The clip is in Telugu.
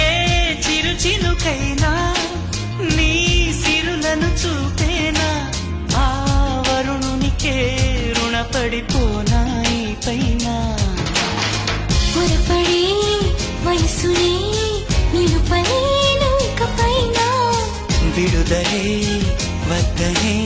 ఏ చిరు చినుకైనా నీ సిరులను చూపేనా ఆ వరుణునికే రుణపడిపోనా ఈ పైన పొరపడే వయసునే నిలుపలేను ఇకపైన విడుదలే వద్దనే